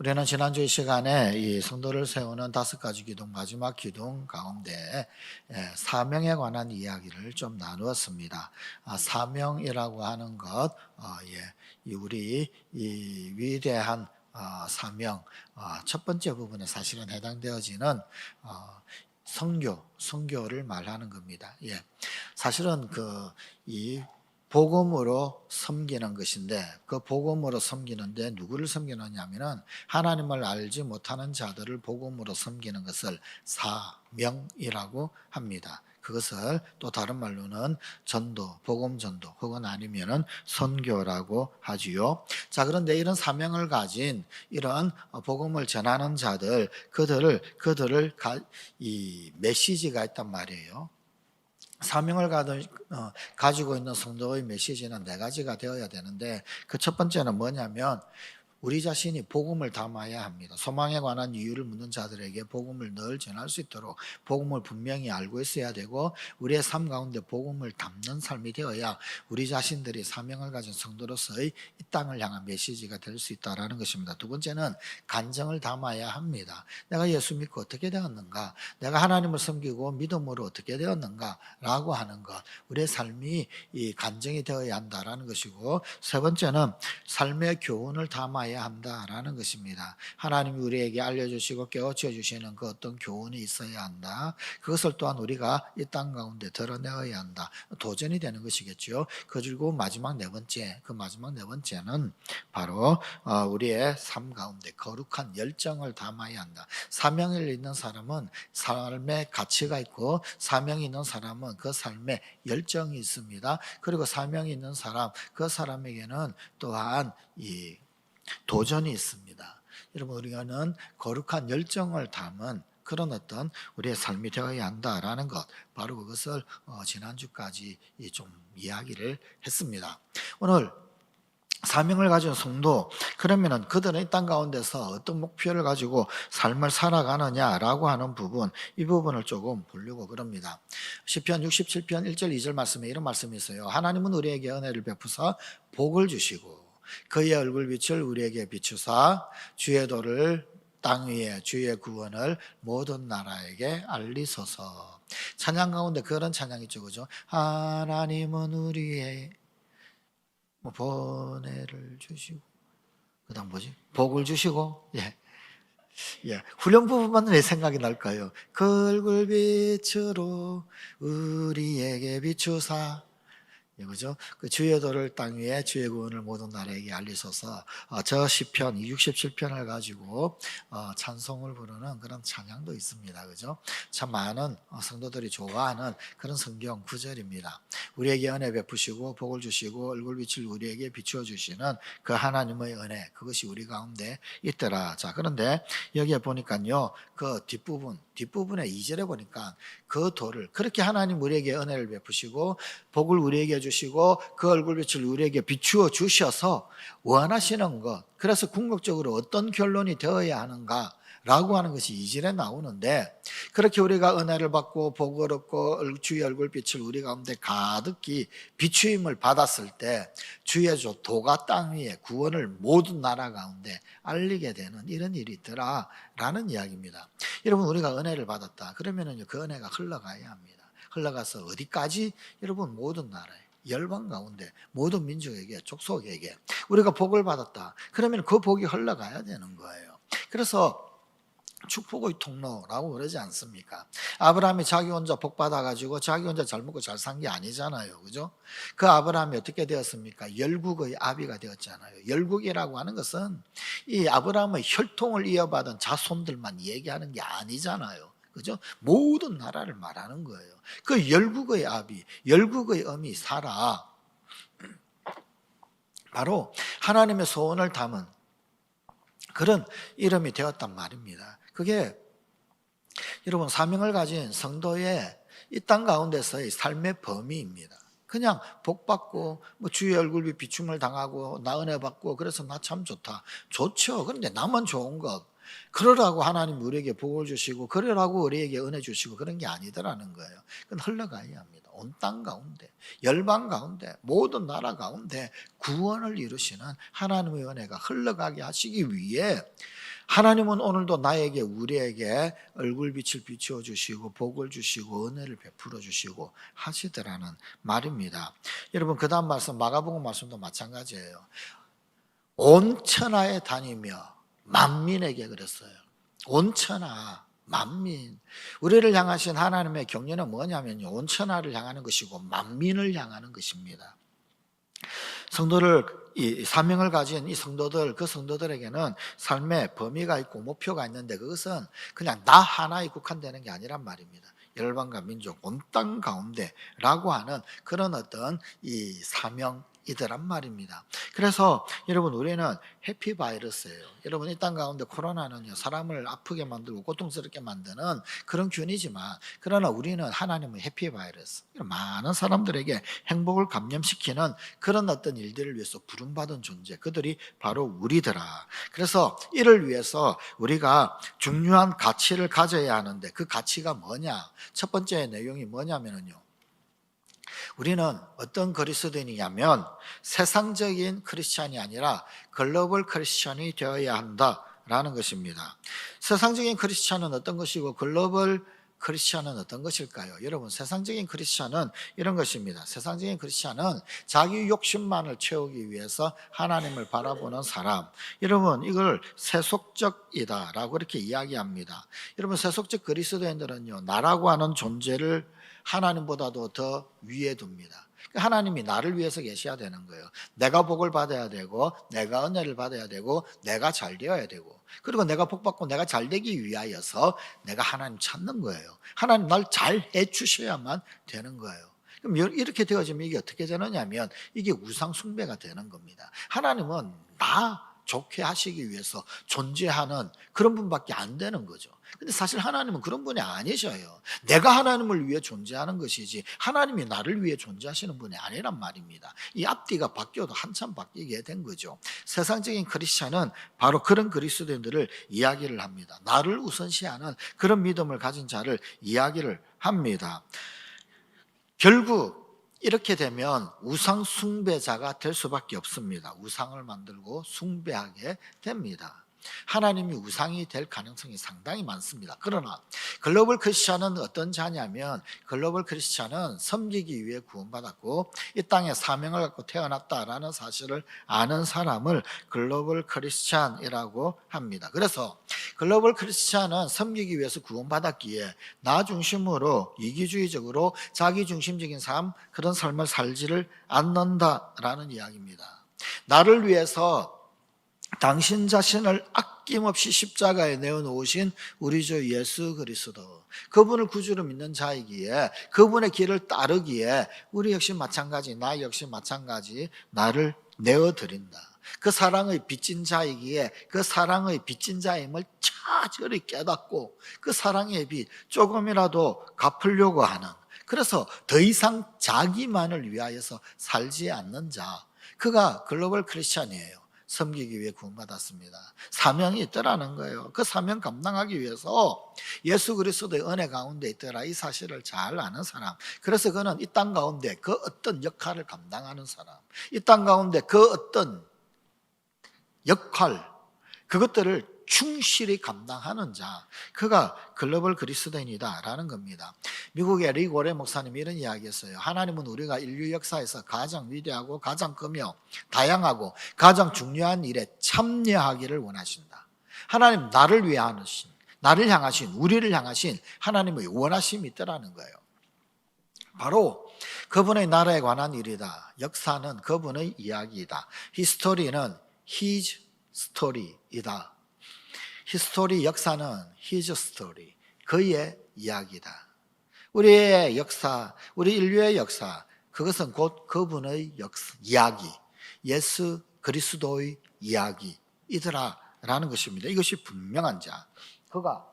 우리는 지난주 이 시간에 이 성도를 세우는 5가지 기둥, 마지막 기둥 가운데 사명에 관한 이야기를 좀 나누었습니다. 사명이라고 하는 것, 우리 이 위대한 사명, 첫 번째 부분에 사실은 해당되어지는 성교를 말하는 겁니다. 사실은 이 복음으로 섬기는 것인데, 그 복음으로 섬기는데 누구를 섬기느냐면은 하나님을 알지 못하는 자들을 복음으로 섬기는 것을 사명이라고 합니다. 그것을 또 다른 말로는 전도, 복음 전도 혹은 아니면은 선교라고 하지요. 자, 그런데 이런 사명을 가진 이런 복음을 전하는 자들, 이 메시지가 있단 말이에요. 사명을 가지고 있는 성도의 메시지는 4가지가 되어야 되는데, 그 첫 번째는 뭐냐면 우리 자신이 복음을 담아야 합니다. 소망에 관한 이유를 묻는 자들에게 복음을 늘 전할 수 있도록 복음을 분명히 알고 있어야 되고, 우리의 삶 가운데 복음을 담는 삶이 되어야 우리 자신들이 사명을 가진 성도로서의 이 땅을 향한 메시지가 될 수 있다는 것입니다. 두 번째는 간정을 담아야 합니다. 내가 예수 믿고 어떻게 되었는가, 내가 하나님을 섬기고 믿음으로 어떻게 되었는가 라고 하는 것, 우리의 삶이 이 간정이 되어야 한다는 것이고, 세 번째는 삶의 교훈을 담아야 한다라는 것입니다. 하나님이 우리에게 알려주시고 깨우쳐 주시는 그 어떤 교훈이 있어야 한다. 그것을 또한 우리가 이 땅 가운데 드러내어야 한다. 도전이 되는 것이겠죠. 그리고 마지막 네 번째는 바로 우리의 삶 가운데 거룩한 열정을 담아야 한다. 사명을 있는 사람은 삶의 가치가 있고, 사명이 있는 사람은 그 삶에 열정이 있습니다. 그리고 사명이 있는 사람, 그 사람에게는 또한 이 도전이 있습니다. 여러분, 우리는 거룩한 열정을 담은 그런 어떤 우리의 삶이 되어야 한다라는 것, 바로 그것을 지난주까지 좀 이야기를 했습니다. 오늘 사명을 가진 성도, 그러면은 그들은 이 땅 가운데서 어떤 목표를 가지고 삶을 살아가느냐라고 하는 부분, 이 부분을 조금 보려고 그럽니다. 시편 67편 1절 2절 말씀에 이런 말씀이 있어요. 하나님은 우리에게 은혜를 베푸사 복을 주시고 그의 얼굴빛을 우리에게 비추사 주의 도를 땅 위에 주의 구원을 모든 나라에게 알리소서. 찬양 가운데 그런 찬양이 있죠, 그죠? 하나님은 우리의 번뇌를 주시고, 그 다음 뭐지? 복을 주시고, 후렴 부분만 왜 생각이 날까요? 그 얼굴 빛으로 우리에게 비추사, 그죠? 그 주의 도를 땅 위에 주의 구원을 모든 나라에게 알리소서. 저 시편 67편을 가지고 찬송을 부르는 그런 찬양도 있습니다. 그죠? 참 많은 성도들이 좋아하는 그런 성경 구절입니다. 우리에게 은혜 베푸시고 복을 주시고 얼굴빛을 우리에게 비추어 주시는 그 하나님의 은혜, 그것이 우리 가운데 있더라. 자, 그런데 여기에 보니까요, 그 뒷부분에 2절에 보니까 그 도를, 그렇게 하나님 우리에게 은혜를 베푸시고 복을 우리에게 주시고 그 얼굴빛을 우리에게 비추어 주셔서 원하시는 것, 그래서 궁극적으로 어떤 결론이 되어야 하는가 라고 하는 것이 2절에 나오는데, 그렇게 우리가 은혜를 받고 복을 얻고 주의 얼굴빛을 우리 가운데 가득히 비추임을 받았을 때 주의 도가 땅 위에 구원을 모든 나라 가운데 알리게 되는 이런 일이 있더라 라는 이야기입니다. 여러분, 우리가 은혜를 받았다 그러면은 그 은혜가 흘러가야 합니다. 흘러가서 어디까지? 여러분, 모든 나라에, 열방 가운데 모든 민족에게, 족속에게 우리가 복을 받았다 그러면 그 복이 흘러가야 되는 거예요. 그래서 축복의 통로라고 그러지 않습니까? 아브라함이 자기 혼자 복 받아가지고 자기 혼자 잘 먹고 잘 산 게 아니잖아요. 그죠? 그 아브라함이 어떻게 되었습니까? 열국의 아비가 되었잖아요. 열국이라고 하는 것은 이 아브라함의 혈통을 이어받은 자손들만 얘기하는 게 아니잖아요. 그죠? 모든 나라를 말하는 거예요. 그 열국의 아비, 열국의 어미 사라, 바로 하나님의 소원을 담은 그런 이름이 되었단 말입니다. 그게 여러분, 사명을 가진 성도의 이 땅 가운데서의 삶의 범위입니다. 그냥 복 받고 주의 얼굴이 비춤을 당하고 나 은혜 받고 그래서 나 참 좋다. 좋죠. 그런데 나만 좋은 것, 그러라고 하나님 우리에게 복을 주시고 그러라고 우리에게 은혜 주시고 그런 게 아니더라는 거예요. 그건 흘러가야 합니다. 온 땅 가운데, 열방 가운데, 모든 나라 가운데 구원을 이루시는 하나님의 은혜가 흘러가게 하시기 위해 하나님은 오늘도 나에게 우리에게 얼굴빛을 비추어 주시고 복을 주시고 은혜를 베풀어 주시고 하시더라는 말입니다. 여러분 그 다음 말씀 마가복음 말씀도 마찬가지예요. 온 천하에 다니며 만민에게 그랬어요. 온 천하 만민. 우리를 향하신 하나님의 경륜은 뭐냐면요, 온 천하를 향하는 것이고 만민을 향하는 것입니다. 성도를, 이 사명을 가진 이 성도들, 그 성도들에게는 삶의 범위가 있고 목표가 있는데 그것은 그냥 나 하나에 국한되는 게 아니란 말입니다. 열방과 민족 온 땅 가운데라고 하는 그런 어떤 이 사명이더란 말입니다. 그래서 여러분 우리는 해피 바이러스예요. 여러분 이 땅 가운데 코로나는요, 사람을 아프게 만들고 고통스럽게 만드는 그런 균이지만, 그러나 우리는 하나님의 해피 바이러스, 많은 사람들에게 행복을 감염시키는 그런 어떤 일들을 위해서 부름받은 존재, 그들이 바로 우리더라. 그래서 이를 위해서 우리가 중요한 가치를 가져야 하는데 그 가치가 뭐냐? 첫 번째 내용이 뭐냐면요, 우리는 어떤 그리스도인이냐면 세상적인 크리스찬이 아니라 글로벌 크리스찬이 되어야 한다라는 것입니다. 세상적인 크리스찬은 어떤 것이고 글로벌 크리스찬은 어떤 것일까요? 여러분, 세상적인 크리스찬은 이런 것입니다. 세상적인 크리스찬은 자기 욕심만을 채우기 위해서 하나님을 바라보는 사람. 여러분, 이걸 세속적이다라고 이렇게 이야기합니다. 여러분, 세속적 그리스도인들은요, 나라고 하는 존재를 하나님보다도 더 위에 둡니다. 하나님이 나를 위해서 계셔야 되는 거예요. 내가 복을 받아야 되고, 내가 은혜를 받아야 되고, 내가 잘 되어야 되고, 그리고 내가 복 받고 내가 잘 되기 위하여서 내가 하나님 찾는 거예요. 하나님 날 잘 해주셔야만 되는 거예요. 그럼 이렇게 되어지면 이게 어떻게 되느냐면 이게 우상 숭배가 되는 겁니다. 하나님은 나 좋게 하시기 위해서 존재하는 그런 분밖에 안 되는 거죠. 근데 사실 하나님은 그런 분이 아니셔요. 내가 하나님을 위해 존재하는 것이지 하나님이 나를 위해 존재하시는 분이 아니란 말입니다. 이 앞뒤가 바뀌어도 한참 바뀌게 된 거죠. 세상적인 크리스찬은 바로 그런 그리스도인들을 이야기를 합니다. 나를 우선시하는 그런 믿음을 가진 자를 이야기를 합니다. 결국 이렇게 되면 우상 숭배자가 될 수밖에 없습니다. 우상을 만들고 숭배하게 됩니다. 하나님이 우상이 될 가능성이 상당히 많습니다. 그러나 글로벌 크리스찬은 어떤 자냐면, 글로벌 크리스찬은 섬기기 위해 구원받았고 이 땅에 사명을 갖고 태어났다라는 사실을 아는 사람을 글로벌 크리스찬이라고 합니다. 그래서 글로벌 크리스찬은 섬기기 위해서 구원받았기에 나 중심으로 이기주의적으로 자기중심적인 삶, 그런 삶을 살지를 않는다라는 이야기입니다. 나를 위해서 당신 자신을 아낌없이 십자가에 내어놓으신 우리 주 예수 그리스도, 그분을 구주로 믿는 자이기에, 그분의 길을 따르기에 우리 역시 마찬가지, 나 역시 마찬가지 나를 내어드린다. 그 사랑의 빚진 자이기에 그 사랑의 빚진 자임을 차절히 깨닫고 그 사랑의 빚 조금이라도 갚으려고 하는, 그래서 더 이상 자기만을 위하여서 살지 않는 자, 그가 글로벌 크리스찬이에요. 섬기기 위해 구원받았습니다. 사명이 있더라는 거예요. 그 사명 감당하기 위해서 예수 그리스도의 은혜 가운데 있더라, 이 사실을 잘 아는 사람. 그래서 그는 이 땅 가운데 그 어떤 역할을 감당하는 사람, 이 땅 가운데 그 어떤 역할, 그것들을 충실히 감당하는 자, 그가 글로벌 그리스도인이다라는 겁니다. 미국의 리 고레 목사님이 이런 이야기했어요. 하나님은 우리가 인류 역사에서 가장 위대하고 가장 크며 다양하고 가장 중요한 일에 참여하기를 원하신다. 하나님 나를 위하신, 나를 향하신, 우리를 향하신 하나님의 원하심이 있더라는 거예요. 바로 그분의 나라에 관한 일이다. 역사는 그분의 이야기이다. 히스토리는 His story이다. 히스토리, 역사는 His story, 그의 이야기다. 우리의 역사, 우리 인류의 역사, 그것은 곧 그분의 이야기, 예수 그리스도의 이야기이더라라는 것입니다. 이것이 분명한 자, 그가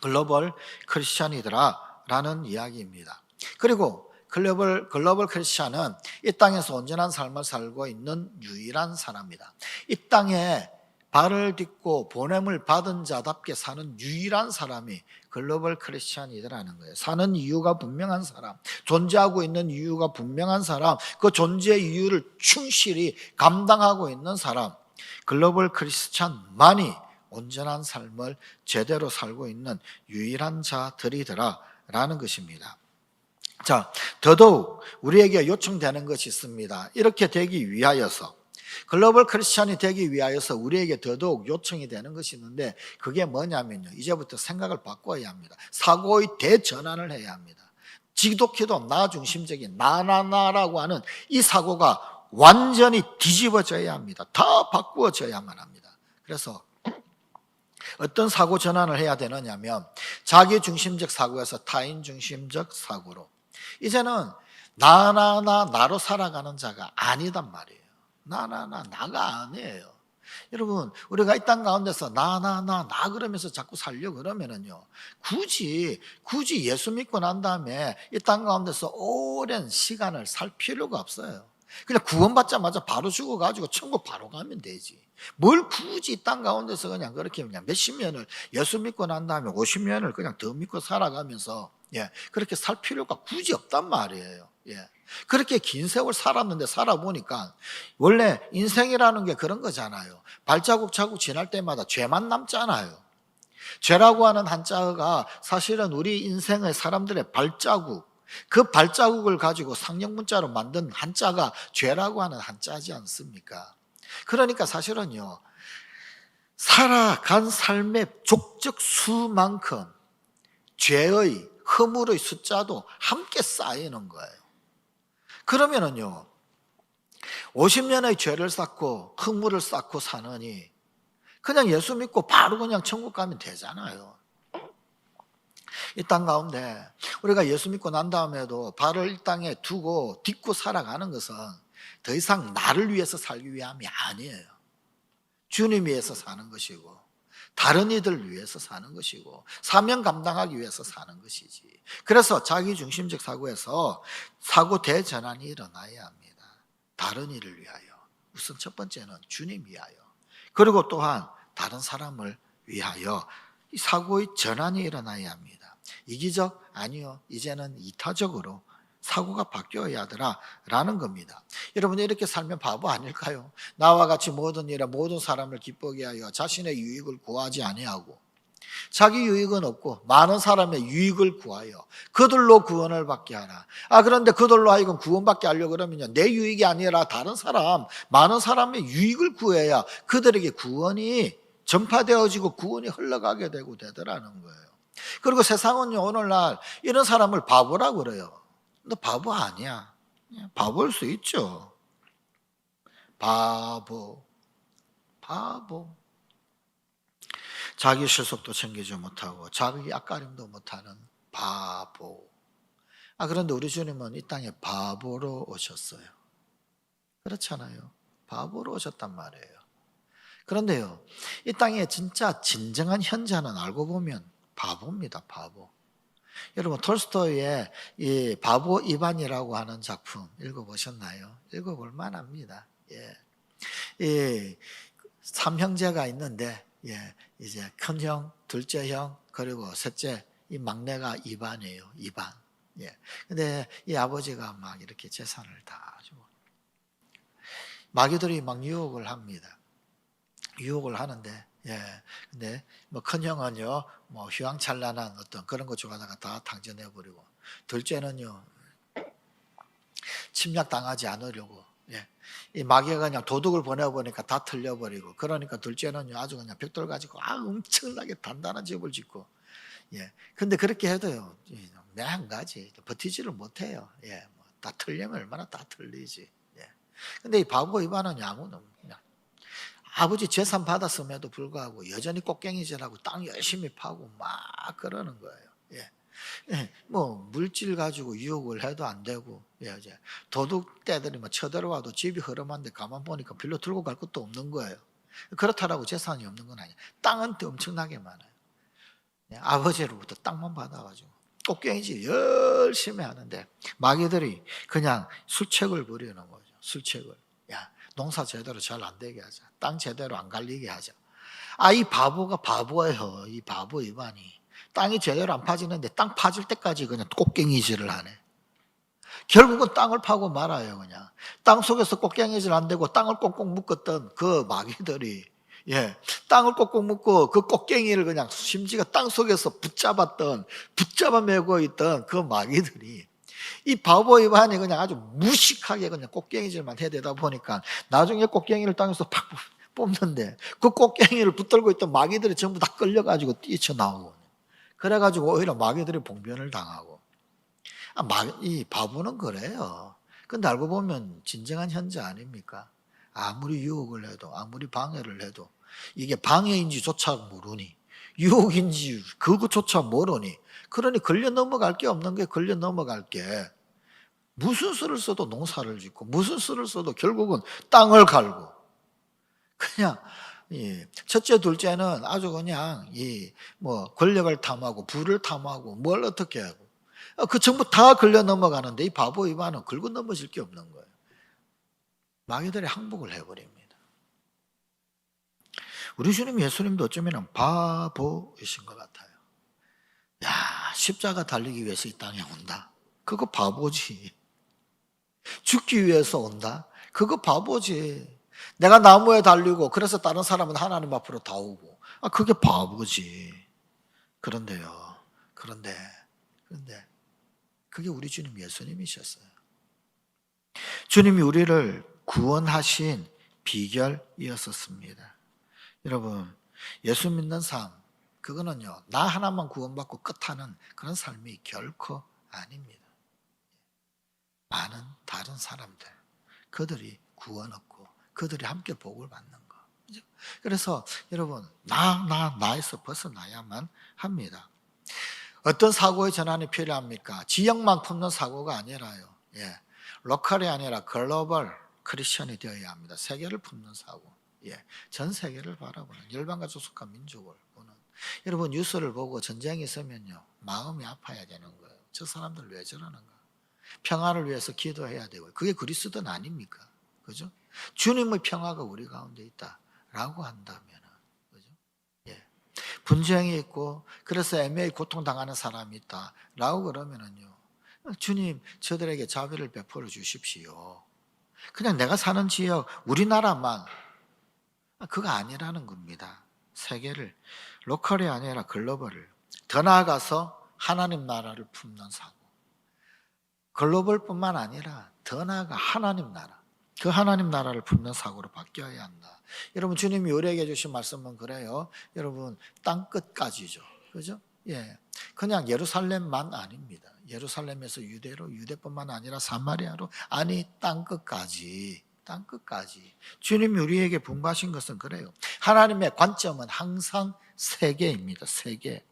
글로벌 크리스찬이더라라는 이야기입니다. 그리고 글로벌 크리스찬은 이 땅에서 온전한 삶을 살고 있는 유일한 사람이다. 이 땅에 발을 딛고 보냄을 받은 자답게 사는 유일한 사람이 글로벌 크리스찬이더라는 거예요. 사는 이유가 분명한 사람, 존재하고 있는 이유가 분명한 사람, 그 존재의 이유를 충실히 감당하고 있는 사람, 글로벌 크리스찬만이 온전한 삶을 제대로 살고 있는 유일한 자들이더라 라는 것입니다. 자, 더더욱 우리에게 요청되는 것이 있습니다. 이렇게 되기 위하여서, 글로벌 크리스찬이 되기 위하여서 우리에게 더더욱 요청이 되는 것이 있는데, 그게 뭐냐면요, 이제부터 생각을 바꿔야 합니다. 사고의 대전환을 해야 합니다. 지독히도 나 중심적인 나라고 하는 이 사고가 완전히 뒤집어져야 합니다. 다 바꾸어져야만 합니다. 그래서 어떤 사고 전환을 해야 되느냐면, 자기 중심적 사고에서 타인 중심적 사고로, 이제는 나로 살아가는 자가 아니단 말이에요. 나가 아니에요. 여러분, 우리가 이 땅 가운데서 나 그러면서 자꾸 살려 그러면은요, 굳이 예수 믿고 난 다음에 이 땅 가운데서 오랜 시간을 살 필요가 없어요. 그냥 구원받자마자 바로 죽어가지고 천국 바로 가면 되지. 뭘 굳이 이 땅 가운데서 그냥 그렇게 그냥 몇십 년을 예수 믿고 난 다음에 50년을 그냥 더 믿고 살아가면서 그렇게 살 필요가 굳이 없단 말이에요. 그렇게 긴 세월 살았는데 살아보니까 원래 인생이라는 게 그런 거잖아요. 발자국 지날 때마다 죄만 남잖아요. 죄라고 하는 한자가 사실은 우리 인생의 사람들의 발자국, 그 발자국을 가지고 상형문자로 만든 한자가 죄라고 하는 한자지 않습니까? 그러니까 사실은요, 살아간 삶의 족적 수만큼 죄의 허물의 숫자도 함께 쌓이는 거예요. 그러면은요, 50년의 죄를 쌓고 허물을 쌓고 사느니 그냥 예수 믿고 바로 그냥 천국 가면 되잖아요. 이 땅 가운데 우리가 예수 믿고 난 다음에도 발을 이 땅에 두고 딛고 살아가는 것은 더 이상 나를 위해서 살기 위함이 아니에요. 주님 위해서 사는 것이고, 다른 이들 위해서 사는 것이고, 사명 감당하기 위해서 사는 것이지. 그래서 자기중심적 사고에서 사고 대전환이 일어나야 합니다. 다른 이를 위하여. 우선 첫 번째는 주님 위하여, 그리고 또한 다른 사람을 위하여 이 사고의 전환이 일어나야 합니다. 이기적? 아니요. 이제는 이타적으로 사고가 바뀌어야 하더라라는 겁니다. 여러분, 이렇게 살면 바보 아닐까요? 나와 같이 모든 일에 모든 사람을 기쁘게 하여 자신의 유익을 구하지 아니하고, 자기 유익은 없고 많은 사람의 유익을 구하여 그들로 구원을 받게 하라. 그런데 그들로 하여금 구원받게 하려고 그러면요, 내 유익이 아니라 다른 사람, 많은 사람의 유익을 구해야 그들에게 구원이 전파되어지고 구원이 흘러가게 되더라는 거예요. 그리고 세상은요, 오늘날 이런 사람을 바보라고 그래요. 너 바보 아니야. 바보일 수 있죠. 바보. 자기 실속도 챙기지 못하고 자기 앞가림도 못하는 바보. 그런데 우리 주님은 이 땅에 바보로 오셨어요. 그렇잖아요. 바보로 오셨단 말이에요. 그런데요, 이 땅에 진짜 진정한 현자는 알고 보면 바보입니다. 바보. 여러분, 톨스토이의 이 바보 이반이라고 하는 작품 읽어보셨나요? 읽어볼 만합니다. 이 삼형제가 있는데, 이제 큰형, 둘째형, 그리고 셋째, 이 막내가 이반이에요. 이반. 근데 이 아버지가 막 이렇게 재산을 다 주고, 마귀들이 막 유혹을 합니다. 유혹을 하는데, 근데 뭐 큰형은요, 뭐 휘황찬란한 어떤 그런 거 좋아하다가 다 당전해버리고, 둘째는요, 침략 당하지 않으려고, 이 마귀가 그냥 도둑을 보내보니까 다 틀려버리고, 그러니까 둘째는요, 아주 그냥 벽돌 가지고 엄청나게 단단한 집을 짓고, 근데 그렇게 해도요, 매 한 가지 버티지를 못해요. 뭐 다 틀리면 얼마나 다 틀리지. 근데 이 바보 이반은 아무도 그냥 아버지 재산 받았음에도 불구하고 여전히 꽃갱이질하고 땅 열심히 파고 막 그러는 거예요. 뭐 물질 가지고 유혹을 해도 안 되고, 이제 도둑떼들이 뭐 쳐들어와도 집이 허름한데 가만 보니까 빌려 들고 갈 것도 없는 거예요. 그렇다라고 재산이 없는 건 아니에요. 땅은 또 엄청나게 많아요. 아버지로부터 땅만 받아가지고 꽃갱이질 열심히 하는데 마귀들이 그냥 술책을 부리는 거죠. 술책을. 농사 제대로 잘 안 되게 하자. 땅 제대로 안 갈리게 하자. 이 바보가 바보예요. 이 바보 이반이. 땅이 제대로 안 파지는데 땅 파질 때까지 그냥 꽃갱이질을 하네. 결국은 땅을 파고 말아요. 그냥 땅 속에서 꽃갱이질 안 되고 땅을 꽁꽁 묶었던 그 마귀들이, 땅을 꽁꽁 묶고 그 꽃갱이를 그냥 심지어 땅 속에서 붙잡아 메고 있던 그 마귀들이 이 바보 이반이 그냥 아주 무식하게 그냥 꽃갱이질만 해대다 보니까 나중에 꽃갱이를 땅에서 팍 뽑는데 그 꽃갱이를 붙들고 있던 마귀들이 전부 다 끌려가지고 뛰쳐나오고, 그래가지고 오히려 마귀들이 봉변을 당하고. 이 바보는 그래요. 근데 알고 보면 진정한 현재 아닙니까? 아무리 유혹을 해도, 아무리 방해를 해도 이게 방해인지조차 모르니, 유혹인지 그것조차 모르니, 그러니 걸려 넘어갈 게 없는 게 걸려 넘어갈 게, 무슨 수를 써도 농사를 짓고 무슨 수를 써도 결국은 땅을 갈고, 그냥 첫째 둘째는 아주 그냥 권력을 탐하고 부를 탐하고 뭘 어떻게 하고 그 전부 다 걸려 넘어가는데 이 바보 이반은 걸고 넘어질 게 없는 거예요. 마귀들이 항복을 해버립니다. 우리 주님 예수님도 어쩌면 바보이신 것 같아요. 야, 십자가 달리기 위해서 이 땅에 온다. 그거 바보지. 죽기 위해서 온다. 그거 바보지. 내가 나무에 달리고 그래서 다른 사람은 하나님 앞으로 다 오고, 그게 바보지. 그런데요. 그런데 그게 우리 주님 예수님이셨어요. 주님이 우리를 구원하신 비결이었었습니다. 여러분, 예수 믿는 삶, 그거는요, 나 하나만 구원받고 끝하는 그런 삶이 결코 아닙니다. 많은 다른 사람들, 그들이 구원 얻고 그들이 함께 복을 받는 거. 그래서 여러분, 나에서 벗어나야만 합니다. 어떤 사고의 전환이 필요합니까? 지역만 품는 사고가 아니라요. 로컬이 아니라 글로벌 크리스천이 되어야 합니다. 세계를 품는 사고. 전 세계를 바라보는, 열방과 족속과 민족을 보는. 여러분, 뉴스를 보고 전쟁이 있으면요, 마음이 아파야 되는 거예요. 저 사람들 왜 저러는가? 평화를 위해서 기도해야 되고요. 그게 그리스도는 아닙니까? 그죠? 주님의 평화가 우리 가운데 있다라고 한다면, 그죠? 분쟁이 있고 그래서 애매히 고통당하는 사람이 있다라고 그러면은요, 주님 저들에게 자비를 베풀어 주십시오. 그냥 내가 사는 지역 우리나라만, 그거 아니라는 겁니다. 세계를, 로컬이 아니라 글로벌을, 더 나아가서 하나님 나라를 품는 사고, 글로벌뿐만 아니라 더 나아가 하나님 나라, 그 하나님 나라를 품는 사고로 바뀌어야 한다. 여러분, 주님이 우리에게 주신 말씀은 그래요. 여러분, 땅끝까지죠. 그죠? 그냥 예루살렘만 아닙니다. 예루살렘에서 유대로, 유대뿐만 아니라 사마리아로, 아니 땅끝까지. 주님이 우리에게 분부하신 것은 그래요. 하나님의 관점은 항상 세계입니다. 세계.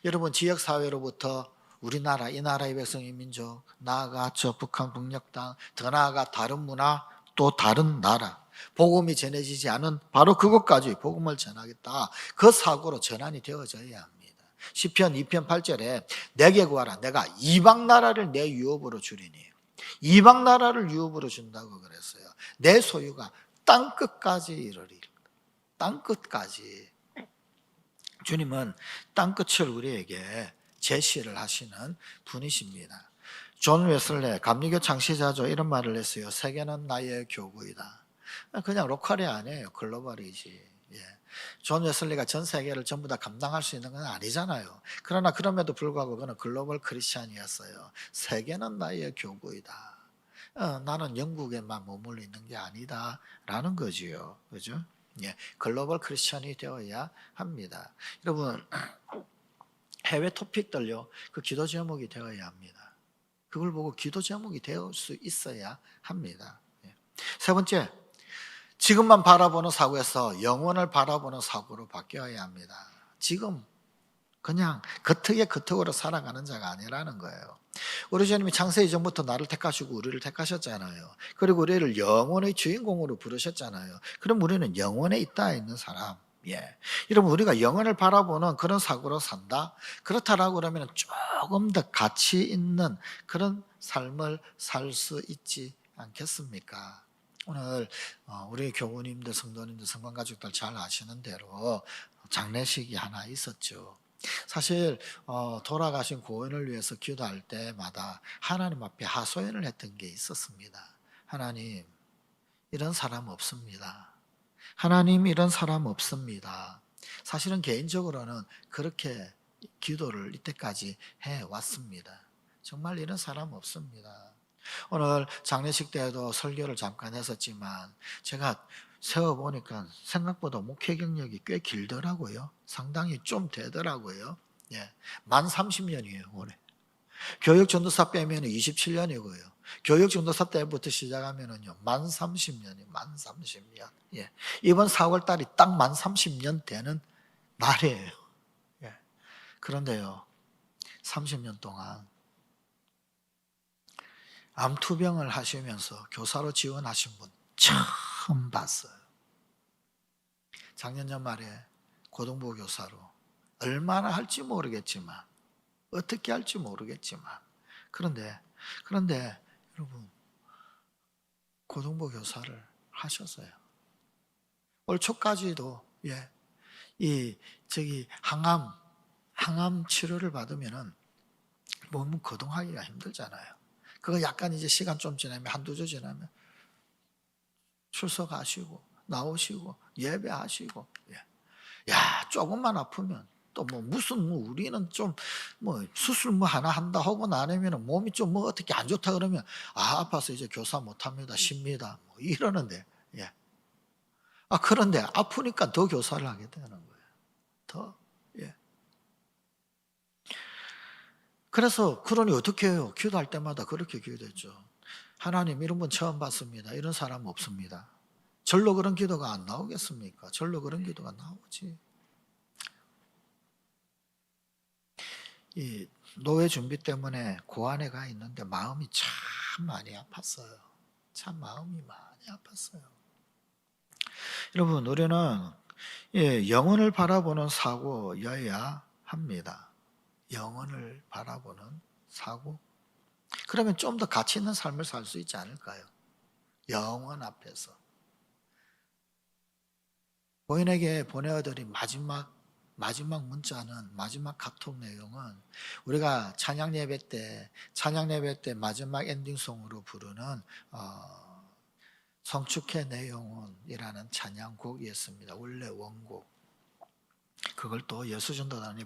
여러분, 지역사회로부터 우리나라, 이 나라의 백성의 민족, 나아가 저 북한 북녘 땅, 더 나아가 다른 문화, 또 다른 나라, 복음이 전해지지 않은 바로 그것까지 복음을 전하겠다. 그 사고로 전환이 되어져야 합니다. 시편 2편 8절에 내게 구하라, 내가 이방 나라를 내 유업으로 주리니. 이방 나라를 유업으로 준다고 그랬어요. 내 소유가 땅끝까지 이르리. 땅끝까지. 주님은 땅끝을 우리에게 제시를 하시는 분이십니다. 존 웨슬레 감리교 창시자죠. 이런 말을 했어요. 세계는 나의 교구이다. 그냥 로컬이 아니에요. 글로벌이지. 존 웨슬리가 전 세계를 전부 다 감당할 수 있는 건 아니잖아요. 그러나 그럼에도 불구하고 그는 글로벌 크리스찬이었어요. 세계는 나의 교구이다. 나는 영국에만 머물러 있는 게 아니다 라는 거지요. 그죠? 글로벌 크리스찬이 되어야 합니다. 여러분, 해외 토픽들요, 그 기도 제목이 되어야 합니다. 그걸 보고 기도 제목이 되어 수 있어야 합니다. 세 번째, 지금만 바라보는 사고에서 영원을 바라보는 사고로 바뀌어야 합니다. 지금 그냥 겉으로 살아가는 자가 아니라는 거예요. 우리 주님이 창세 이전부터 나를 택하시고 우리를 택하셨잖아요. 그리고 우리를 영원의 주인공으로 부르셨잖아요. 그럼 우리는 영원에 있는 사람. 여러분, 우리가 영원을 바라보는 그런 사고로 산다? 그렇다라고 그러면 조금 더 가치 있는 그런 삶을 살 수 있지 않겠습니까? 오늘 우리 교우님들, 성도님들, 성관가족들 잘 아시는 대로 장례식이 하나 있었죠. 사실 돌아가신 고인을 위해서 기도할 때마다 하나님 앞에 하소연을 했던 게 있었습니다. 하나님, 이런 사람 없습니다. 하나님, 이런 사람 없습니다. 사실은 개인적으로는 그렇게 기도를 이때까지 해왔습니다. 정말 이런 사람 없습니다. 오늘 장례식 때에도 설교를 잠깐 했었지만 제가 세워보니까 생각보다 목회 경력이 꽤 길더라고요. 상당히 좀 되더라고요. 예, 만 30년이에요 올해. 교육 전도사 빼면 27년이고요. 교육 전도사 때부터 시작하면은요, 만 30년이 만 30년. 예. 이번 4월 달이 딱 만 30년 되는 날이에요. 예. 그런데요, 30년 동안 암투병을 하시면서 교사로 지원하신 분 처음 봤어요. 작년 연말에 고등부 교사로 얼마나 할지 모르겠지만, 어떻게 할지 모르겠지만, 그런데 여러분, 고등부 교사를 하셨어요. 올 초까지도 항암 치료를 받으면은 몸은 거동하기가 힘들잖아요. 그거 약간 이제 시간 좀 지나면 한두 주 지나면 출석하시고 나오시고 예배하시고. 야, 조금만 아프면 또 우리는 좀 수술 하나 한다 하고 나면 몸이 좀 어떻게 안 좋다 그러면 아파서 이제 교사 못 합니다, 쉽니다, 이러는데. 그런데 아프니까 더 교사를 하게 되는 거예요. 더. 그러니 어떻게 해요? 기도할 때마다 그렇게 기도했죠. 하나님, 이런 분 처음 봤습니다. 이런 사람 없습니다. 절로 그런 기도가 안 나오겠습니까? 절로 그런 기도가 나오지. 이 노회 준비 때문에 고안에 가 있는데 마음이 참 많이 아팠어요. 참 마음이 많이 아팠어요. 여러분, 우리는 영혼을 바라보는 사고여야 합니다. 영혼을 바라보는 사고. 그러면 좀 더 가치 있는 삶을 살 수 있지 않을까요? 영혼 앞에서. 고인에게 보내어드린 마지막 문자는, 마지막 카톡 내용은 우리가 찬양 예배 때 마지막 엔딩송으로 부르는 성축해 내 영혼이라는 찬양곡이었습니다. 원래 원곡. 그걸 또 여수전도단이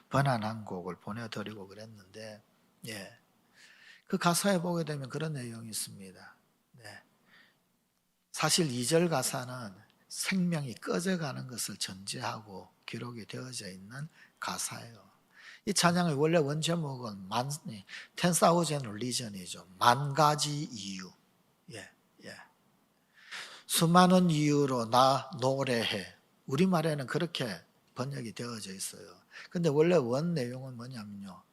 번안한 곡을 보내드리고 그랬는데, 그 가사에 보게 되면 그런 내용이 있습니다. 사실 2절 가사는 생명이 꺼져가는 것을 전제하고 기록이 되어져 있는 가사예요. 이 찬양의 원래 원제목은 10,000 reason이죠. 10,000가지 이유. 수많은 이유로 나 노래해. 우리말에는 그렇게 번역이 되어져 있어요. 근데 원래 원 내용은 뭐냐면요,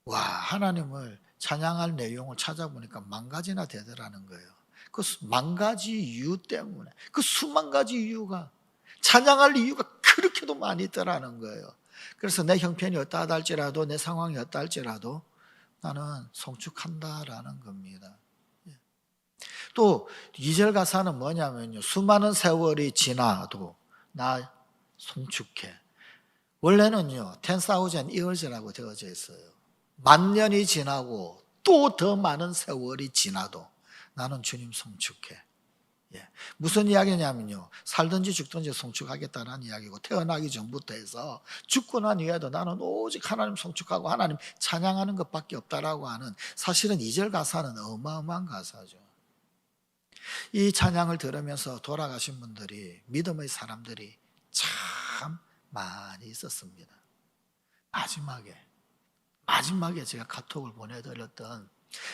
하나님을 찬양할 내용을 찾아보니까 10,000가지나 되더라는 거예요. 그 10,000가지 이유 때문에, 그 수만 가지 이유가, 찬양할 이유가 그렇게도 많이 있더라는 거예요. 그래서 내 형편이 어떠하다 할지라도, 내 상황이 어떠하다 할지라도 나는 송축한다라는 겁니다. 또 2절 가사는 뭐냐면요, 수많은 세월이 지나도 나 송축해. 원래는요 10,000 years라고 되어져 있어요. 10,000년이 지나고 또 더 많은 세월이 지나도 나는 주님 송축해. 무슨 이야기냐면요, 살든지 죽든지 송축하겠다는 이야기고, 태어나기 전부터 해서 죽고 난 이후에도 나는 오직 하나님 송축하고 하나님 찬양하는 것밖에 없다라고 하는, 사실은 2절 가사는 어마어마한 가사죠. 이 찬양을 들으면서 돌아가신 분들이, 믿음의 사람들이 참 많이 있었습니다. 마지막에 제가 카톡을 보내드렸던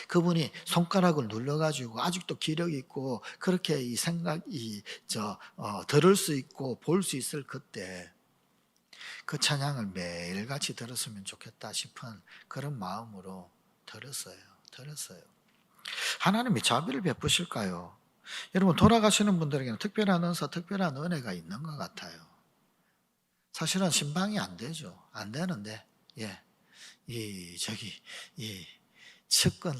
그분이 손가락을 눌러가지고 아직도 기력이 있고 그렇게 이 생각이 들을 수 있고 볼 수 있을 그때, 그 찬양을 매일같이 들었으면 좋겠다 싶은 그런 마음으로 들었어요. 하나님이 자비를 베푸실까요? 여러분, 돌아가시는 분들에게는 특별한 은사, 특별한 은혜가 있는 것 같아요. 사실은 신방이 안 되죠. 안 되는데, 측근,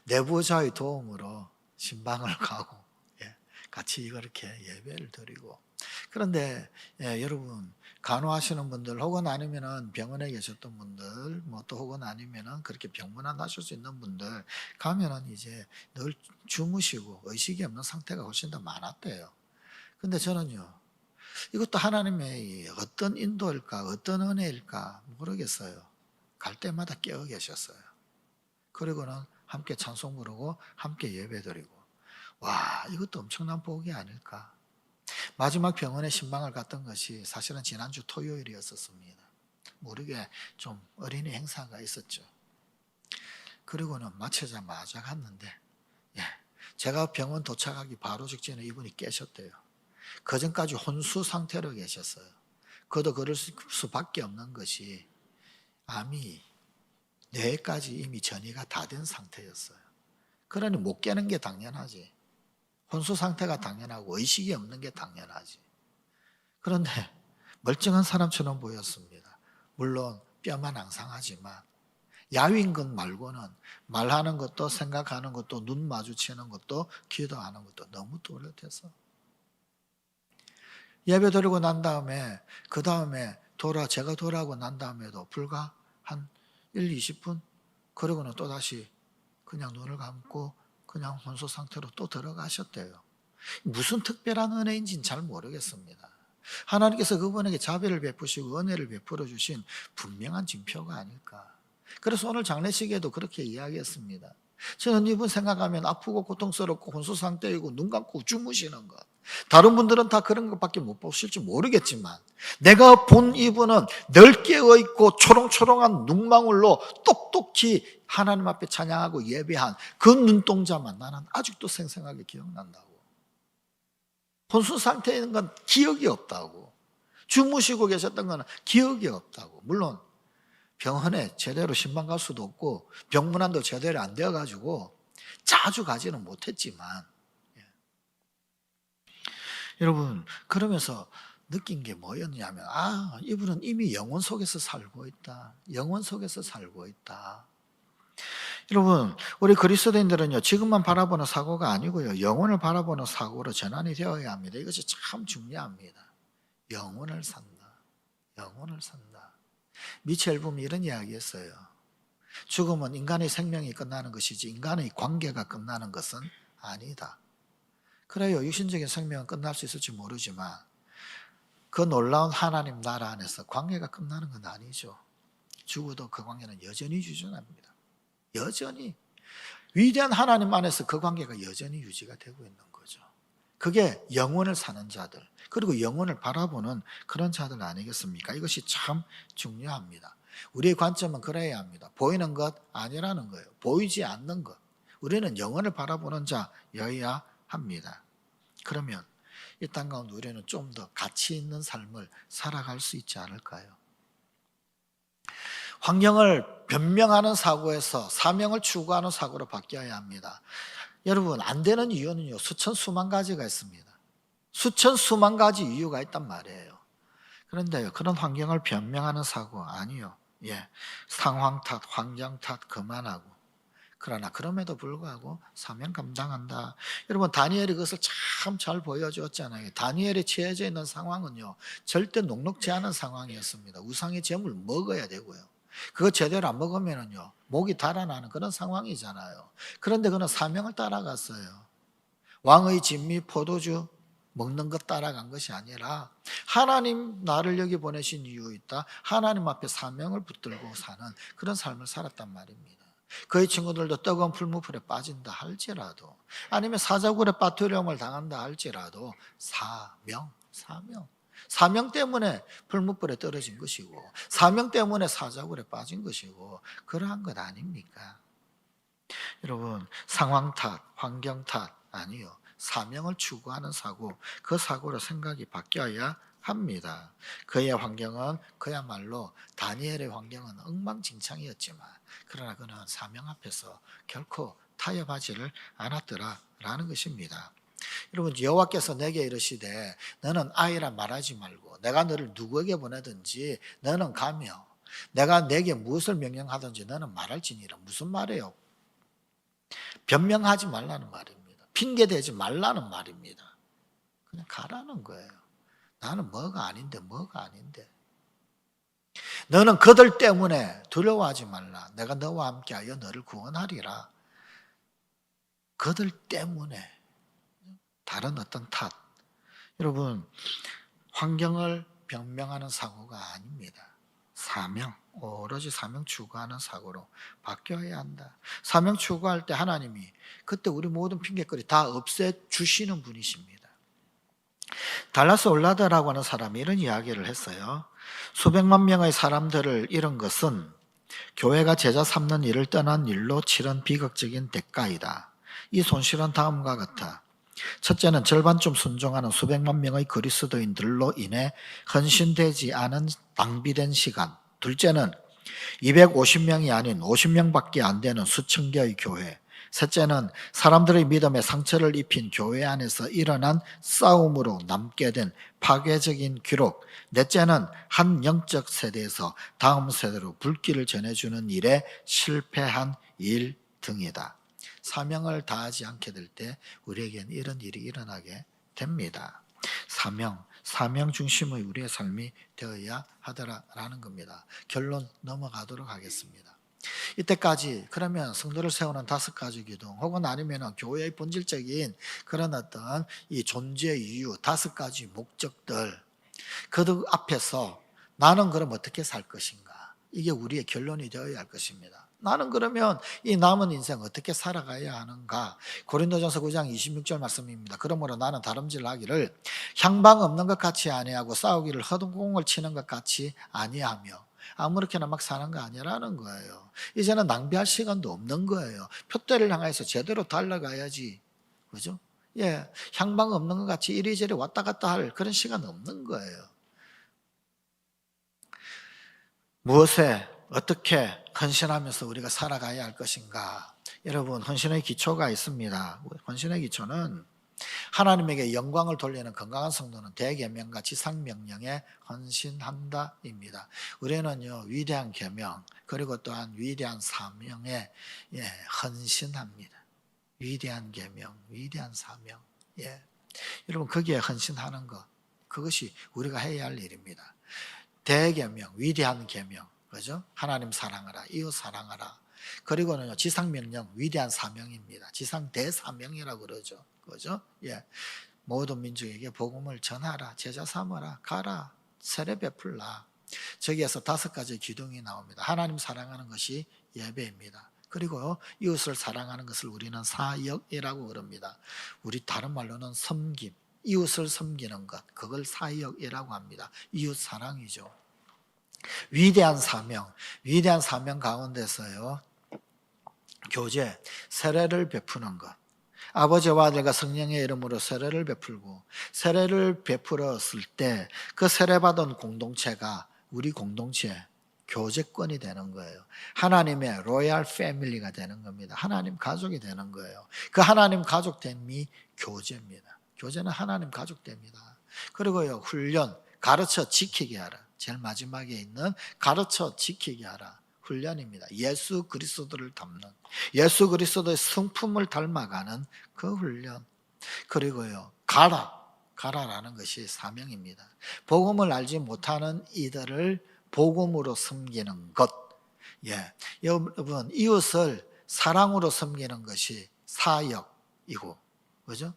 내부자의 도움으로 신방을 가고, 같이 이렇게 예배를 드리고, 그런데 여러분 간호하시는 분들 혹은 아니면은 병원에 계셨던 분들 뭐 또 혹은 아니면은 그렇게 병문안 하실 수 있는 분들 가면은 이제 늘 주무시고 의식이 없는 상태가 훨씬 더 많았대요. 근데 저는요 이것도 하나님의 어떤 인도일까 어떤 은혜일까 모르겠어요. 갈 때마다 깨어 계셨어요. 그리고는 함께 찬송 부르고 함께 예배드리고 와 이것도 엄청난 복이 아닐까. 마지막 병원에 신방을 갔던 것이 사실은 지난주 토요일이었었습니다. 모르게 좀 어린이 행사가 있었죠. 그리고는 마치자마자 갔는데 제가 병원 도착하기 바로 직전에 이분이 깨셨대요. 그전까지 혼수 상태로 계셨어요. 그도 그럴 수밖에 없는 것이 암이 뇌까지 이미 전이가 다 된 상태였어요. 그러니 못 깨는 게 당연하지. 혼수 상태가 당연하고 의식이 없는 게 당연하지. 그런데 멀쩡한 사람처럼 보였습니다. 물론 뼈만 앙상하지만 야윈 것 말고는 말하는 것도 생각하는 것도 눈 마주치는 것도 기도하는 것도 너무 뚜렷해서 예배 드리고 난 다음에 그 다음에 제가 돌아오고 난 다음에도 불과 한 1, 20분 그러고는 또다시 그냥 눈을 감고 그냥 혼수 상태로 또 들어가셨대요. 무슨 특별한 은혜인지는 잘 모르겠습니다. 하나님께서 그분에게 자비를 베푸시고 은혜를 베풀어 주신 분명한 징표가 아닐까. 그래서 오늘 장례식에도 그렇게 이야기했습니다. 저는 이분 생각하면 아프고 고통스럽고 혼수 상태이고 눈 감고 주무시는 것. 다른 분들은 다 그런 것밖에 못 보실지 모르겠지만 내가 본 이분은 넓게 어있고 초롱초롱한 눈망울로 똑똑히 하나님 앞에 찬양하고 예배한 그 눈동자만 나는 아직도 생생하게 기억난다고. 혼수 상태에 있는 건 기억이 없다고. 주무시고 계셨던 건 기억이 없다고. 물론 병원에 제대로 신방 갈 수도 없고 병문안도 제대로 안 되어가지고 자주 가지는 못했지만 여러분 그러면서 느낀 게 뭐였냐면 이분은 이미 영혼 속에서 살고 있다. 영혼 속에서 살고 있다. 여러분 우리 그리스도인들은요 지금만 바라보는 사고가 아니고요 영혼을 바라보는 사고로 전환이 되어야 합니다. 이것이 참 중요합니다. 영혼을 산다. 영혼을 산다. 미첼 붐이 이런 이야기했어요. 죽음은 인간의 생명이 끝나는 것이지 인간의 관계가 끝나는 것은 아니다. 그래요. 육신적인 생명은 끝날 수 있을지 모르지만 그 놀라운 하나님 나라 안에서 관계가 끝나는 건 아니죠. 죽어도 그 관계는 여전히 유전합니다. 여전히 위대한 하나님 안에서 그 관계가 여전히 유지가 되고 있는 거죠. 그게 영혼을 사는 자들 그리고 영혼을 바라보는 그런 자들 아니겠습니까? 이것이 참 중요합니다. 우리의 관점은 그래야 합니다. 보이는 것 아니라는 거예요. 보이지 않는 것. 우리는 영혼을 바라보는 자여야 합니다. 그러면 이 땅 가운데 우리는 좀 더 가치 있는 삶을 살아갈 수 있지 않을까요? 환경을 변명하는 사고에서 사명을 추구하는 사고로 바뀌어야 합니다. 여러분 안 되는 이유는요 수천 수만 가지가 있습니다. 수천 수만 가지 이유가 있단 말이에요. 그런데요 그런 환경을 변명하는 사고 아니요. 상황 탓, 환경 탓 그만하고 그러나 그럼에도 불구하고 사명 감당한다. 여러분 다니엘이 그것을 참 잘 보여주었잖아요. 다니엘이 처해져 있는 상황은요 절대 녹록지 않은 상황이었습니다. 우상의 제물 먹어야 되고요. 그거 제대로 안 먹으면은요 목이 달아나는 그런 상황이잖아요. 그런데 그는 사명을 따라갔어요. 왕의 진미 포도주 먹는 것 따라간 것이 아니라 하나님 나를 여기 보내신 이유 있다. 하나님 앞에 사명을 붙들고 사는 그런 삶을 살았단 말입니다. 그의 친구들도 뜨거운 풀무불에 빠진다 할지라도 아니면 사자굴에 빠뜨림을 당한다 할지라도 사명 때문에 풀무불에 떨어진 것이고 사명 때문에 사자굴에 빠진 것이고 그러한 것 아닙니까? 여러분 상황 탓, 환경 탓 아니요. 사명을 추구하는 사고 그 사고로 생각이 바뀌어야 합니다. 그의 환경은 그야말로 다니엘의 환경은 엉망진창이었지만 그러나 그는 사명 앞에서 결코 타협하지를 않았더라라는 것입니다. 여러분 여호와께서 내게 이르시되 너는 아이라 말하지 말고 내가 너를 누구에게 보내든지 너는 가며 내가 내게 무엇을 명령하든지 너는 말할지니라. 무슨 말이에요? 변명하지 말라는 말입니다. 핑계대지 말라는 말입니다. 그냥 가라는 거예요. 나는 뭐가 아닌데 뭐가 아닌데. 너는 그들 때문에 두려워하지 말라. 내가 너와 함께하여 너를 구원하리라. 그들 때문에 다른 어떤 탓. 여러분 환경을 변명하는 사고가 아닙니다. 사명, 오로지 사명 추구하는 사고로 바뀌어야 한다. 사명 추구할 때 하나님이 그때 우리 모든 핑계거리 다 없애주시는 분이십니다. 달라스 올라더라고 하는 사람이 이런 이야기를 했어요. 수백만 명의 사람들을 잃은 것은 교회가 제자 삼는 일을 떠난 일로 치른 비극적인 대가이다. 이 손실은 다음과 같아. 첫째는 절반쯤 순종하는 수백만 명의 그리스도인들로 인해 헌신되지 않은 낭비된 시간. 둘째는 250명이 아닌 50명밖에 안 되는 수천 개의 교회. 셋째는 사람들의 믿음에 상처를 입힌 교회 안에서 일어난 싸움으로 남게 된 파괴적인 기록. 넷째는 한 영적 세대에서 다음 세대로 불길을 전해주는 일에 실패한 일 등이다. 사명을 다하지 않게 될 때 우리에겐 이런 일이 일어나게 됩니다. 사명 중심의 우리의 삶이 되어야 하더라라는 겁니다. 결론 넘어가도록 하겠습니다. 이때까지 그러면 성도를 세우는 5가지 기둥 혹은 아니면 교회의 본질적인 그런 어떤 이 존재 이유 5가지 목적들 그 앞에서 나는 그럼 어떻게 살 것인가? 이게 우리의 결론이 되어야 할 것입니다. 나는 그러면 이 남은 인생 어떻게 살아가야 하는가? 고린도전서 9장 26절 말씀입니다. 그러므로 나는 다름질하기를 향방 없는 것 같이 아니하고 싸우기를 허둥공을 치는 것 같이 아니하며 아무렇게나 막 사는 거 아니라는 거예요. 이제는 낭비할 시간도 없는 거예요. 표대를 향해서 제대로 달려가야지. 그죠? 예, 향방 없는 것 같이 이리저리 왔다 갔다 할 그런 시간 없는 거예요. 무엇에 어떻게 헌신하면서 우리가 살아가야 할 것인가? 여러분, 헌신의 기초가 있습니다. 헌신의 기초는 하나님에게 영광을 돌리는 건강한 성도는 대계명과 지상명령에 헌신한다입니다. 우리는요 위대한 계명 그리고 또한 위대한 사명에 헌신합니다. 위대한 계명, 위대한 사명. 여러분 거기에 헌신하는 것 그것이 우리가 해야 할 일입니다. 대계명, 위대한 계명, 그죠? 하나님 사랑하라, 이웃 사랑하라. 그리고는요 지상명령, 위대한 사명입니다. 지상 대사명이라고 그러죠. 그죠? 모든 민족에게 복음을 전하라, 제자 삼으라, 가라, 세례 베풀라. 저기에서 5가지 기둥이 나옵니다. 하나님 사랑하는 것이 예배입니다. 그리고 이웃을 사랑하는 것을 우리는 사역이라고 그럽니다. 우리 다른 말로는 섬김, 이웃을 섬기는 것, 그걸 사역이라고 합니다. 이웃 사랑이죠. 위대한 사명 가운데서요 교제, 세례를 베푸는 것. 아버지와 아들과 성령의 이름으로 세례를 베풀고 세례를 베풀었을 때 그 세례받은 공동체가 우리 공동체 교제권이 되는 거예요. 하나님의 로얄 패밀리가 되는 겁니다. 하나님 가족이 되는 거예요. 그 하나님 가족됨이 교제입니다. 교제는 하나님 가족됩니다. 그리고요 훈련, 가르쳐 지키게 하라. 제일 마지막에 있는 가르쳐 지키게 하라. 훈련입니다. 예수 그리스도를 닮는 예수 그리스도의 성품을 닮아가는 그 훈련. 그리고요 가라라는 것이 사명입니다. 복음을 알지 못하는 이들을 복음으로 섬기는 것. 여러분 이웃을 사랑으로 섬기는 것이 사역이고 그죠?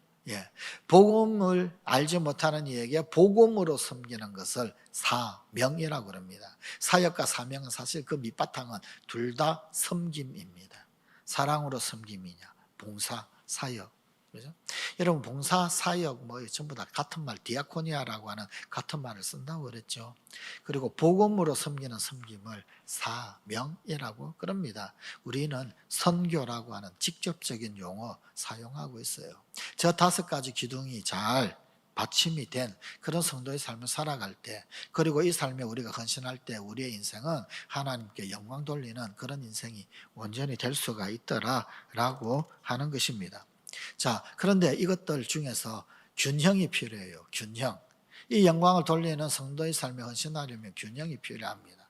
복음을 알지 못하는 이에게 복음으로 섬기는 것을 사명이라고 합니다. 사역과 사명은 사실 그 밑바탕은 둘 다 섬김입니다. 사랑으로 섬김이냐, 봉사, 사역. 그죠? 여러분 봉사, 사역 전부 다 같은 말, 디아코니아라고 하는 같은 말을 쓴다고 그랬죠. 그리고 복음으로 섬기는 섬김을 사명이라고 그럽니다. 우리는 선교라고 하는 직접적인 용어 사용하고 있어요. 저 5가지 기둥이 잘 받침이 된 그런 성도의 삶을 살아갈 때 그리고 이 삶에 우리가 헌신할 때 우리의 인생은 하나님께 영광 돌리는 그런 인생이 온전히 될 수가 있더라라고 하는 것입니다. 자, 그런데 이것들 중에서 균형이 필요해요. 균형. 이 영광을 돌리는 성도의 삶에 헌신하려면 균형이 필요합니다.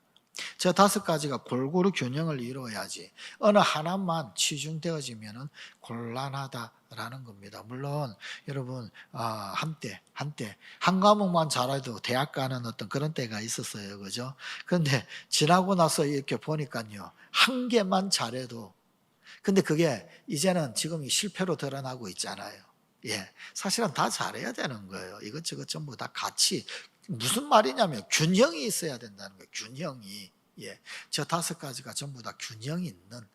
저 5가지가 골고루 균형을 이루어야지 어느 하나만 치중되어지면 곤란하다라는 겁니다. 물론 여러분 한때 한 과목만 잘해도 대학 가는 어떤 그런 때가 있었어요. 그죠? 그런데 지나고 나서 이렇게 보니까요. 한 개만 잘해도 근데 그게 이제는 지금 실패로 드러나고 있잖아요. 예. 사실은 다 잘해야 되는 거예요. 이것저것 전부 다 같이. 무슨 말이냐면 균형이 있어야 된다는 거예요. 균형이. 예. 저 5가지가 전부 다 균형이 있는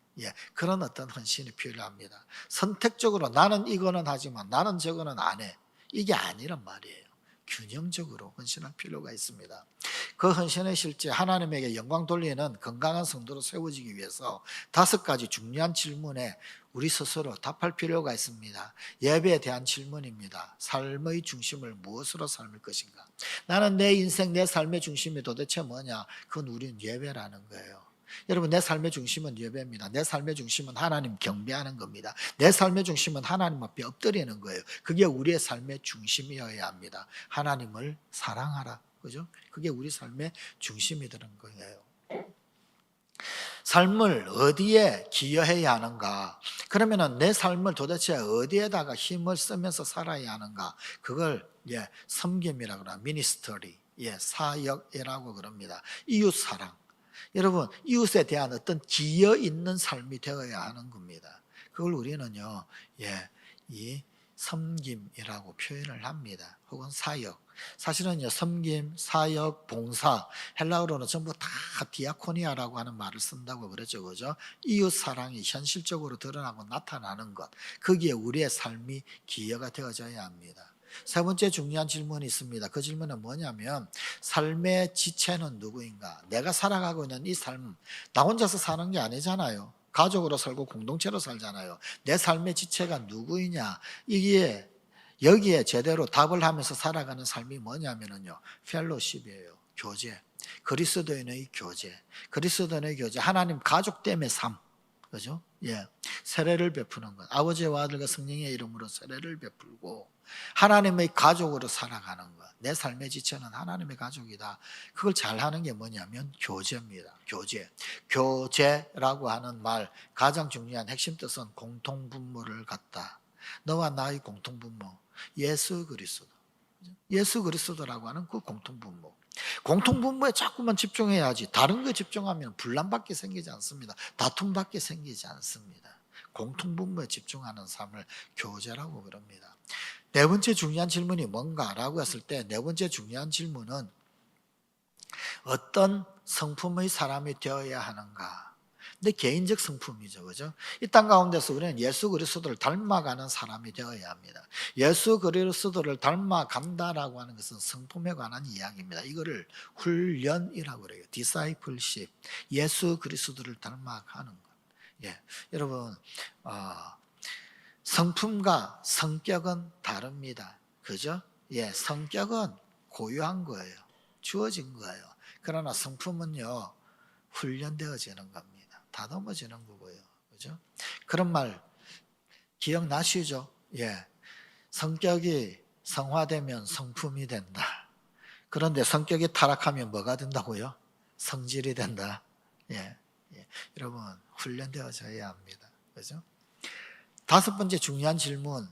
그런 어떤 헌신이 필요합니다. 선택적으로 나는 이거는 하지만 나는 저거는 안 해. 이게 아니란 말이에요. 균형적으로 헌신할 필요가 있습니다. 그 헌신의 실제 하나님에게 영광 돌리는 건강한 성도로 세워지기 위해서 5가지 중요한 질문에 우리 스스로 답할 필요가 있습니다. 예배에 대한 질문입니다. 삶의 중심을 무엇으로 삼을 것인가? 나는 내 인생, 내 삶의 중심이 도대체 뭐냐? 그건 우리는 예배라는 거예요. 여러분 내 삶의 중심은 예배입니다. 내 삶의 중심은 하나님 경배하는 겁니다. 내 삶의 중심은 하나님 앞에 엎드리는 거예요. 그게 우리의 삶의 중심이어야 합니다. 하나님을 사랑하라. 그죠? 그게 우리 삶의 중심이 되는 거예요. 삶을 어디에 기여해야 하는가? 그러면은 내 삶을 도대체 어디에다가 힘을 쓰면서 살아야 하는가? 그걸 섬김이라고 그러나 미니스터리, 사역이라고 그럽니다. 이웃 사랑. 여러분 이웃에 대한 어떤 기여 있는 삶이 되어야 하는 겁니다. 그걸 우리는요, 이 섬김이라고 표현을 합니다. 혹은 사역. 사실은요, 섬김, 사역, 봉사, 헬라어로는 전부 다 디아코니아라고 하는 말을 쓴다고 그러죠. 그죠? 이웃 사랑이 현실적으로 드러나고 나타나는 것. 거기에 우리의 삶이 기여가 되어져야 합니다. 세 번째 중요한 질문이 있습니다. 그 질문은 뭐냐면 삶의 지체는 누구인가? 내가 살아가고 있는 이 삶, 나 혼자서 사는 게 아니잖아요. 가족으로 살고 공동체로 살잖아요. 내 삶의 지체가 누구이냐? 이게 여기에 제대로 답을 하면서 살아가는 삶이 뭐냐면요. 펠로십이에요. 교제. 그리스도인의 교제. 그리스도인의 교제. 하나님 가족 때문에 삶. 그죠? 세례를 베푸는 것. 아버지와 아들과 성령의 이름으로 세례를 베풀고 하나님의 가족으로 살아가는 것. 내 삶의 지체는 하나님의 가족이다. 그걸 잘하는 게 뭐냐면 교제입니다. 교제. 교제라고 하는 말 가장 중요한 핵심 뜻은 공통분모를 갖다. 너와 나의 공통분모. 예수 그리스도. 예수 그리스도라고 하는 그 공통분모. 공통분모에 자꾸만 집중해야지 다른 거에 집중하면 분란밖에 생기지 않습니다. 다툼밖에 생기지 않습니다. 공통분모에 집중하는 삶을 교제라고 그럽니다. 네 번째 중요한 질문이 뭔가라고 했을 때 네 번째 중요한 질문은 어떤 성품의 사람이 되어야 하는가? 근데 개인적 성품이죠. 그죠? 이 땅 가운데서 우리는 예수 그리스도를 닮아가는 사람이 되어야 합니다. 예수 그리스도를 닮아간다라고 하는 것은 성품에 관한 이야기입니다. 이거를 훈련이라고 그래요. discipleship. 예수 그리스도를 닮아가는 것. 여러분, 성품과 성격은 다릅니다. 그죠? 성격은 고유한 거예요. 주어진 거예요. 그러나 성품은요, 훈련되어지는 겁니다. 다듬어지는 거고요. 그죠? 그런 말 기억나시죠? 성격이 성화되면 성품이 된다. 그런데 성격이 타락하면 뭐가 된다고요? 성질이 된다. 여러분, 훈련되어져야 합니다. 그죠? 다섯 번째 중요한 질문,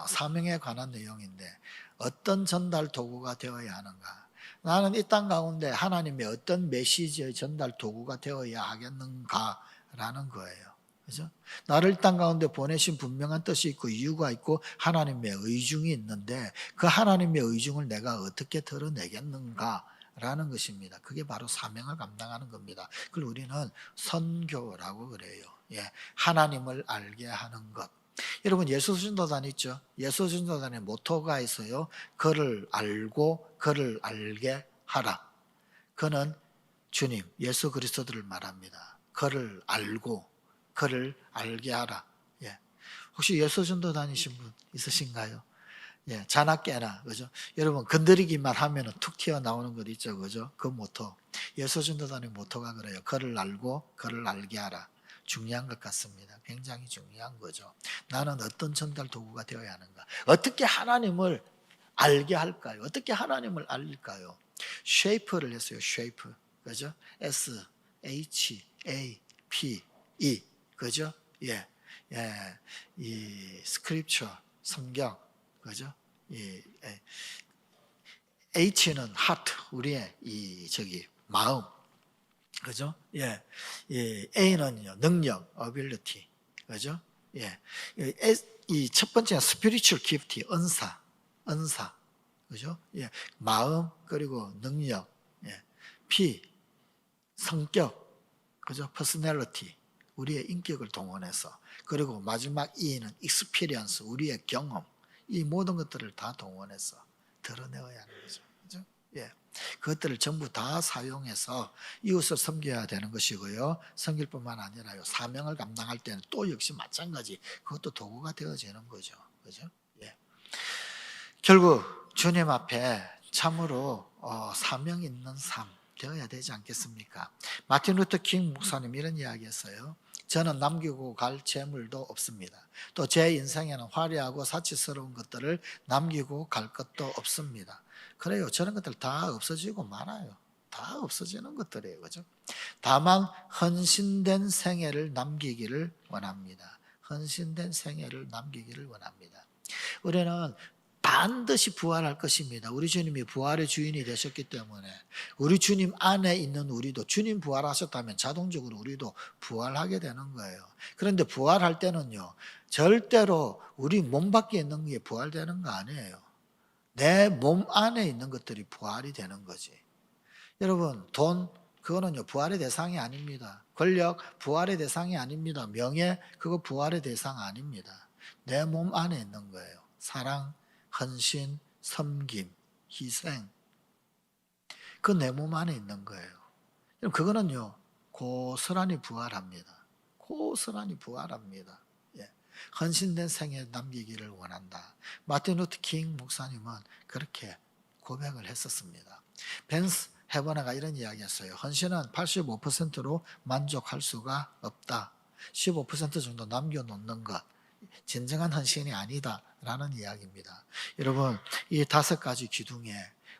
사명에 관한 내용인데 어떤 전달 도구가 되어야 하는가? 나는 이 땅 가운데 하나님의 어떤 메시지의 전달 도구가 되어야 하겠는가라는 거예요. 그죠? 나를 이 땅 가운데 보내신 분명한 뜻이 있고 이유가 있고 하나님의 의중이 있는데 그 하나님의 의중을 내가 어떻게 드러내겠는가라는 것입니다. 그게 바로 사명을 감당하는 겁니다. 그걸 우리는 선교라고 그래요. 하나님을 알게 하는 것. 여러분 예수 전도단 있죠? 예수 전도단의 모토가 있어요. 그를 알고 그를 알게 하라. 그는 주님 예수 그리스도를 말합니다. 그를 알고 그를 알게 하라. 혹시 예수 전도단이신 분 있으신가요? 자나깨나 그죠? 여러분 건드리기만 하면 툭 튀어나오는 것 있죠. 그죠? 그 모토. 예수 전도단의 모토가 그래요. 그를 알고 그를 알게 하라. 중요한 것 같습니다. 굉장히 중요한 거죠. 나는 어떤 전달 도구가 되어야 하는가? 어떻게 하나님을 알게 할까요? 어떻게 하나님을 알릴까요? 쉐이프를 했어요. 쉐이프. 그죠? S. H, A, P, E. 그죠? 예. 예. 이 스크립처, 성경. 그죠? 예. H는 하트, 우리의 마음. 그죠? 예. A는요, 능력, ability. 그죠? 예. 이 첫 번째는 spiritual gift, 은사. 그죠? 예. 마음, 그리고 능력. 예. P, 성격. 그죠? personality. 우리의 인격을 동원해서. 그리고 마지막 E는 experience, 우리의 경험. 이 모든 것들을 다 동원해서 드러내어야 하는 거죠. 그죠? 예. 그것들을 전부 다 사용해서 이웃을 섬겨야 되는 것이고요. 섬길 뿐만 아니라요. 사명을 감당할 때는 또 역시 마찬가지. 그것도 도구가 되어지는 거죠. 그죠? 예. 결국 주님 앞에 참으로 사명 있는 삶 되어야 되지 않겠습니까? 마틴 루터 킹 목사님 이런 이야기했어요. 저는 남기고 갈 재물도 없습니다. 또 제 인생에는 화려하고 사치스러운 것들을 남기고 갈 것도 없습니다. 그래요. 저런 것들 다 없어지고 말아요. 다 없어지는 것들이에요. 그죠? 다만 헌신된 생애를 남기기를 원합니다. 헌신된 생애를 남기기를 원합니다. 우리는 반드시 부활할 것입니다. 우리 주님이 부활의 주인이 되셨기 때문에 우리 주님 안에 있는 우리도 주님 부활하셨다면 자동적으로 우리도 부활하게 되는 거예요. 그런데 부활할 때는요, 절대로 우리 몸 밖에 있는 게 부활되는 거 아니에요. 내 몸 안에 있는 것들이 부활이 되는 거지. 여러분, 돈, 그거는요, 부활의 대상이 아닙니다. 권력, 부활의 대상이 아닙니다. 명예, 그거 부활의 대상 아닙니다. 내 몸 안에 있는 거예요. 사랑, 헌신, 섬김, 희생. 그 내 몸 안에 있는 거예요. 그거는요, 고스란히 부활합니다. 고스란히 부활합니다. 예. 헌신된 생에 남기기를 원한다. 마틴 루터 킹 목사님은 그렇게 고백을 했었습니다. 벤스 헤버너가 이런 이야기했어요. 헌신은 85%로 만족할 수가 없다. 15% 정도 남겨놓는 것. 진정한 헌신이 아니다라는 이야기입니다. 여러분, 이 5가지 기둥에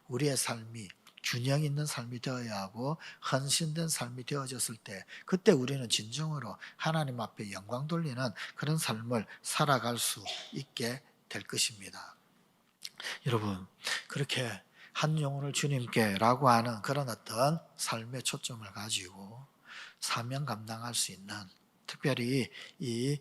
우리의 삶이 균형 있는 삶이 되어야 하고 헌신된 삶이 되어졌을 때 그때 우리는 진정으로 하나님 앞에 영광 돌리는 그런 삶을 살아갈 수 있게 될 것입니다. 여러분, 그렇게 한 영혼을 주님께라고 하는 그런 어떤 삶의 초점을 가지고 사명 감당할 수 있는, 특별히 이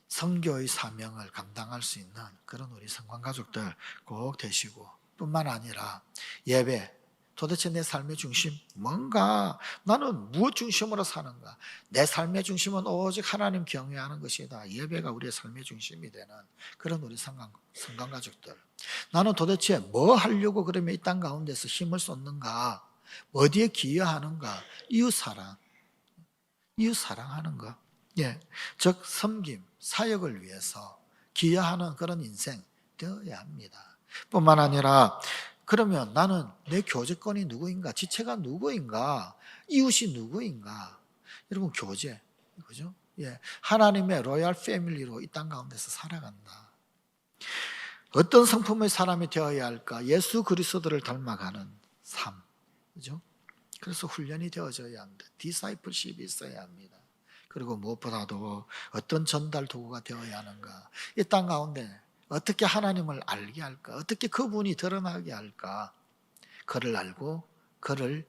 선교의 사명을 감당할 수 있는 그런 우리 성관 가족들 꼭 되시고, 뿐만 아니라 예배, 도대체 내 삶의 중심 뭔가, 나는 무엇 중심으로 사는가, 내 삶의 중심은 오직 하나님 경외하는 것이다. 예배가 우리의 삶의 중심이 되는 그런 우리 성관 가족들, 나는 도대체 뭐 하려고 그러면 이 땅 가운데서 힘을 쏟는가, 어디에 기여하는가, 이웃 사랑하는 것, 예, 즉 섬김, 사역을 위해서 기여하는 그런 인생 되어야 합니다. 뿐만 아니라 그러면 나는 내 교제권이 누구인가, 지체가 누구인가, 이웃이 누구인가. 여러분, 교제, 그죠? 예, 하나님의 로얄 패밀리로 이 땅 가운데서 살아간다. 어떤 성품의 사람이 되어야 할까? 예수 그리스도를 닮아가는 삶, 그죠? 그래서 훈련이 되어져야 합니다. 디사이플십이 있어야 합니다. 그리고 무엇보다도 어떤 전달 도구가 되어야 하는가? 이 땅 가운데 어떻게 하나님을 알게 할까? 어떻게 그분이 드러나게 할까? 그를 알고 그를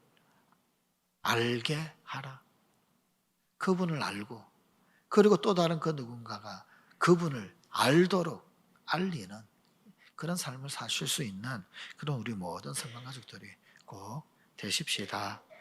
알게 하라. 그분을 알고, 그리고 또 다른 그 누군가가 그분을 알도록 알리는 그런 삶을 사실 수 있는 그런 우리 모든 성관 가족들이 꼭 되십시다.